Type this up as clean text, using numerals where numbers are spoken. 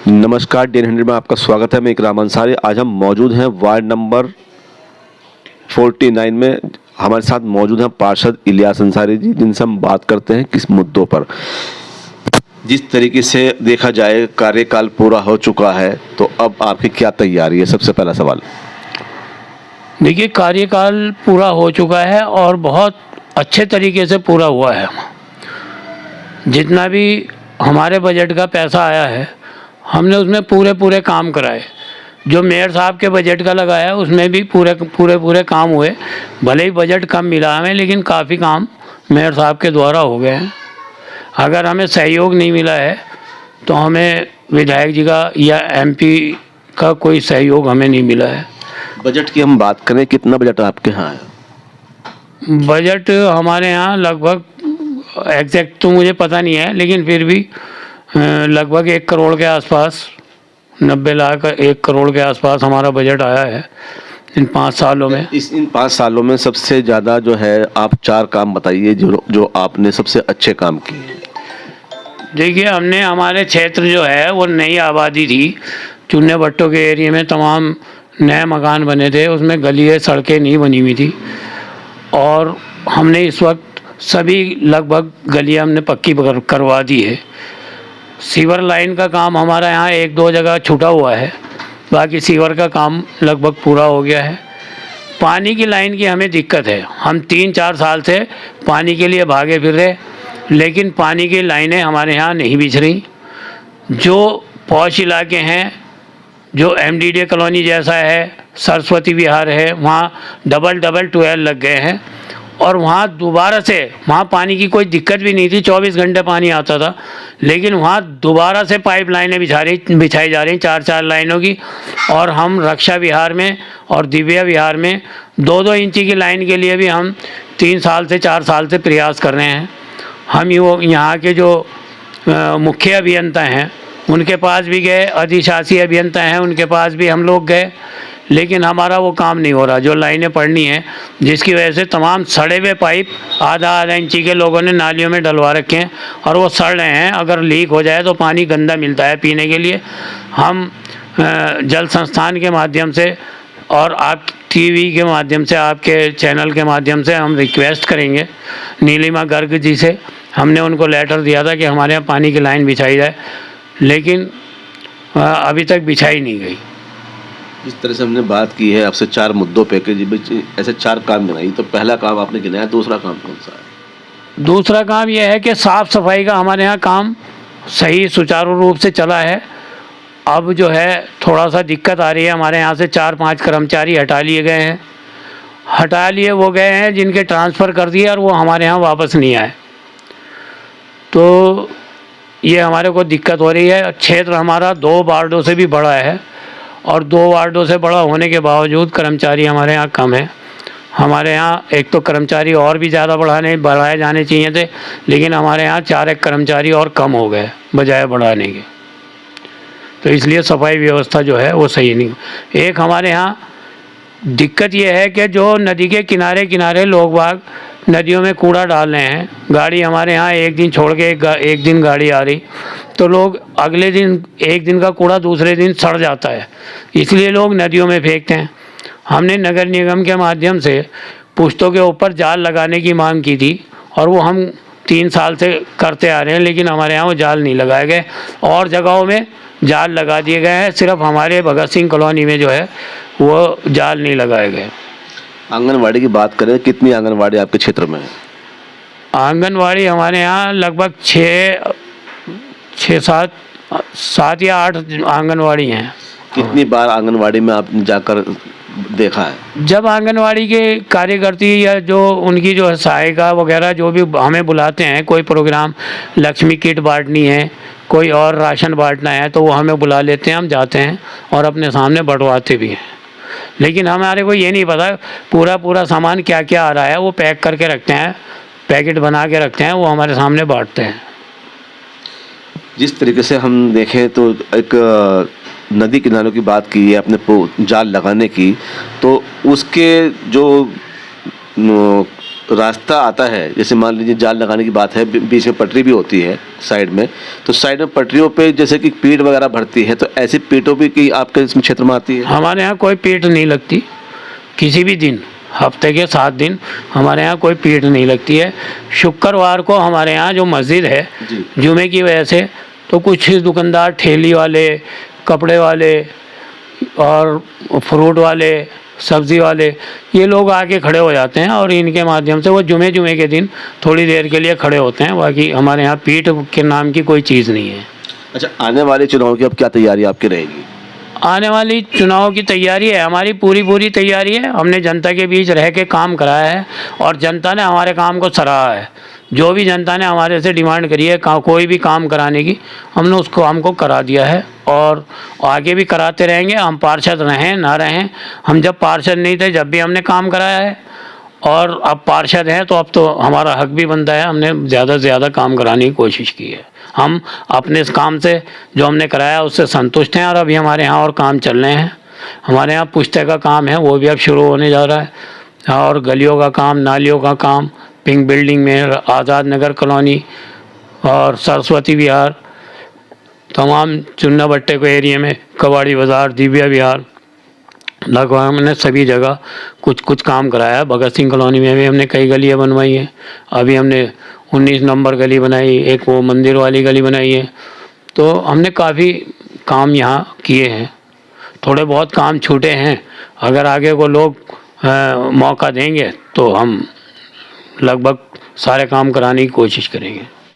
नमस्कार, डे 100 में आपका स्वागत है। मैं इकराम अंसारी। आज हम मौजूद हैं वार्ड नंबर 49 में। हमारे साथ मौजूद हैं पार्षद इलियास अंसारी जी, जिनसे हम बात करते हैं किस मुद्दों पर। जिस तरीके से देखा जाए कार्यकाल पूरा हो चुका है, तो अब आपकी क्या तैयारी है? सबसे पहला सवाल। देखिए, कार्यकाल पूरा हो चुका है और बहुत अच्छे तरीके से पूरा हुआ है। जितना भी हमारे बजट का पैसा आया है, हमने उसमें पूरे काम कराए। जो मेयर साहब के बजट का लगाया उसमें भी पूरे काम हुए। भले ही बजट कम मिला हमें, लेकिन काफ़ी काम मेयर साहब के द्वारा हो गए हैं। अगर हमें सहयोग नहीं मिला है तो हमें विधायक जी का या एमपी का कोई सहयोग हमें नहीं मिला है। बजट की हम बात करें, कितना बजट आपके यहाँ है? बजट हमारे यहाँ लगभग, एग्जैक्ट तो मुझे पता नहीं है, लेकिन फिर भी लगभग 1 करोड़ के आसपास, 90 लाख 1 करोड़ के आसपास हमारा बजट आया है इन 5 सालों में। इन 5 सालों में सबसे ज़्यादा जो है, आप 4 काम बताइए जो आपने सबसे अच्छे काम किए। देखिए, हमने हमारे क्षेत्र जो है वो नई आबादी थी। चुन्ने भट्टों के एरिया में तमाम नए मकान बने थे, उसमें गलियाँ सड़कें नहीं बनी हुई थी। और हमने इस वक्त सभी लगभग गलियाँ हमने पक्की करवा दी है। सीवर लाइन का काम हमारा यहाँ 1-2 जगह छूटा हुआ है, बाकी सीवर का काम लगभग पूरा हो गया है। पानी की लाइन की हमें दिक्कत है। हम 3-4 साल से पानी के लिए भागे फिर रहे, लेकिन पानी की लाइनें हमारे यहाँ नहीं बिछ रही। जो पॉश इलाके हैं, जो एमडीडीए कॉलोनी जैसा है, सरस्वती विहार है, वहाँ डबल ट्वेल लग गए हैं। और वहाँ दोबारा से, वहाँ पानी की कोई दिक्कत भी नहीं थी, 24 घंटे पानी आता था, लेकिन वहाँ दोबारा से पाइप लाइनें बिछाई जा रही 4-4 लाइनों की। और हम रक्षा विहार में और दिव्या विहार में 2-2 इंची की लाइन के लिए भी हम 3 साल से 4 साल से प्रयास कर रहे हैं। हम यहाँ के जो मुख्य अभियंता हैं उनके पास भी गए, अधिशासी अभियंता हैं उनके पास भी हम लोग गए, लेकिन हमारा वो काम नहीं हो रहा। जो लाइनें पड़नी हैं, जिसकी वजह से तमाम सड़े हुए पाइप आधा इंची के लोगों ने नालियों में डलवा रखे हैं और वो सड़ रहे हैं। अगर लीक हो जाए तो पानी गंदा मिलता है पीने के लिए। हम जल संस्थान के माध्यम से और आप टीवी के माध्यम से, आपके चैनल के माध्यम से हम रिक्वेस्ट करेंगे नीलिमा गर्ग जी से। हमने उनको लेटर दिया था कि हमारे यहाँ पानी की लाइन बिछाई जाए, लेकिन अभी तक बिछाई नहीं गई। इस तरह से हमने बात की है आपसे 4 मुद्दों पे कि ऐसे 4 काम गिनाई, तो पहला काम आपने गिनाया, दूसरा काम कौन सा है? दूसरा काम यह है कि साफ़ सफाई का हमारे यहाँ काम सही सुचारू रूप से चला है। अब जो है थोड़ा सा दिक्कत आ रही है, हमारे यहाँ से 4-5 कर्मचारी हटा लिए गए हैं जिनके ट्रांसफ़र कर दिए और वो हमारे यहाँ वापस नहीं आए। तो ये हमारे को दिक्कत हो रही है। क्षेत्र हमारा 2 वार्डों से भी बड़ा है और 2 वार्डों से बड़ा होने के बावजूद कर्मचारी हमारे यहाँ कम है। हमारे यहाँ एक तो कर्मचारी और भी ज़्यादा बढ़ाए जाने चाहिए थे, लेकिन हमारे यहाँ 4-1 कर्मचारी और कम हो गए बजाय बढ़ाने के। तो इसलिए सफाई व्यवस्था जो है वो सही नहीं। एक हमारे यहाँ दिक्कत ये है कि जो नदी के किनारे लोग बाग नदियों में कूड़ा डाल रहे हैं। गाड़ी हमारे यहाँ एक दिन छोड़ के एक दिन गाड़ी आ रही, तो लोग अगले दिन एक दिन का कूड़ा दूसरे दिन सड़ जाता है, इसलिए लोग नदियों में फेंकते हैं। हमने नगर निगम के माध्यम से पुश्तों के ऊपर जाल लगाने की मांग की थी और वो हम 3 साल से करते आ रहे हैं, लेकिन हमारे यहाँ वो जाल नहीं लगाए गए। और जगहों में जाल लगा दिए गए हैं, सिर्फ हमारे भगत सिंह कॉलोनी में जो है वो जाल नहीं लगाए गए। आंगनवाड़ी की बात करें, कितनी आंगनवाड़ी आपके क्षेत्र में है? आंगनवाड़ी हमारे यहाँ लगभग 7 या 8 आंगनवाड़ी हैं। कितनी बार आंगनवाड़ी में आपने जाकर देखा है? जब आंगनवाड़ी के कार्यकर्ती या जो उनकी जो है सहायिका वगैरह जो भी हमें बुलाते हैं, कोई प्रोग्राम, लक्ष्मी किट बांटनी है, कोई और राशन बांटना है, तो वो हमें बुला लेते हैं, हम जाते हैं और अपने सामने बंटवाते भी हैं। लेकिन हमारे को ये नहीं पता पूरा सामान क्या क्या आ रहा है। वो पैक करके रखते हैं, पैकेट बना के रखते हैं, वो हमारे सामने बांटते हैं। जिस तरीके से हम देखें तो एक नदी किनारों की बात की है अपने जाल लगाने की, तो उसके जो रास्ता आता है, जैसे मान लीजिए जाल लगाने की बात है, बीच में पटरी भी होती है साइड में, तो साइड में पटरियों पे जैसे कि पीट वगैरह भरती है, तो ऐसी पीटों भी की आपके इसमें क्षेत्र में आती है? हमारे यहाँ कोई पीट नहीं लगती, किसी भी दिन, हफ्ते के 7 दिन हमारे यहाँ कोई पीट नहीं लगती है। शुक्रवार को हमारे यहाँ जो मस्जिद है, जुमे की वजह से, तो कुछ दुकानदार, ठेली वाले, कपड़े वाले और फ्रूट वाले, सब्ज़ी वाले, ये लोग आके खड़े हो जाते हैं और इनके माध्यम से वो जुमे के दिन थोड़ी देर के लिए खड़े होते हैं। बाकी हमारे यहाँ पीठ के नाम की कोई चीज़ नहीं है। अच्छा, आने वाले चुनाव की अब क्या तैयारी आपकी रहेगी? आने वाली चुनाव की तैयारी है, हमारी पूरी तैयारी है। हमने जनता के बीच रह के काम कराया है और जनता ने हमारे काम को सराहा है। जो भी जनता ने हमारे से डिमांड करी है कोई भी काम कराने की, हमने उसको हमको करा दिया है और आगे भी कराते रहेंगे। हम पार्षद रहें ना रहें, हम जब पार्षद नहीं थे जब भी हमने काम कराया है, और अब पार्षद हैं तो अब तो हमारा हक भी बनता है, हमने ज़्यादा से ज़्यादा काम कराने की कोशिश की है। हम अपने इस काम से जो हमने कराया उससे संतुष्ट हैं और अभी हमारे यहाँ और काम चल रहे हैं। हमारे यहाँ पुश्ते का काम है, वो भी अब शुरू होने जा रहा है, और गलियों का काम, नालियों का काम, पिंक बिल्डिंग में, आज़ाद नगर कॉलोनी और सरस्वती विहार, तमाम चुन्ना भट्टे को एरिया में, कबाड़ी बाज़ार, दिव्या विहार, लगभग हमने सभी जगह कुछ काम कराया है। भगत सिंह कॉलोनी में भी हमने कई गलियाँ बनवाई हैं। अभी हमने 19 नंबर गली बनाई, एक वो मंदिर वाली गली बनाई है। तो हमने काफ़ी काम यहाँ किए हैं। थोड़े बहुत काम छूटे हैं, अगर आगे को लोग मौका देंगे तो हम लगभग सारे काम कराने की कोशिश करेंगे।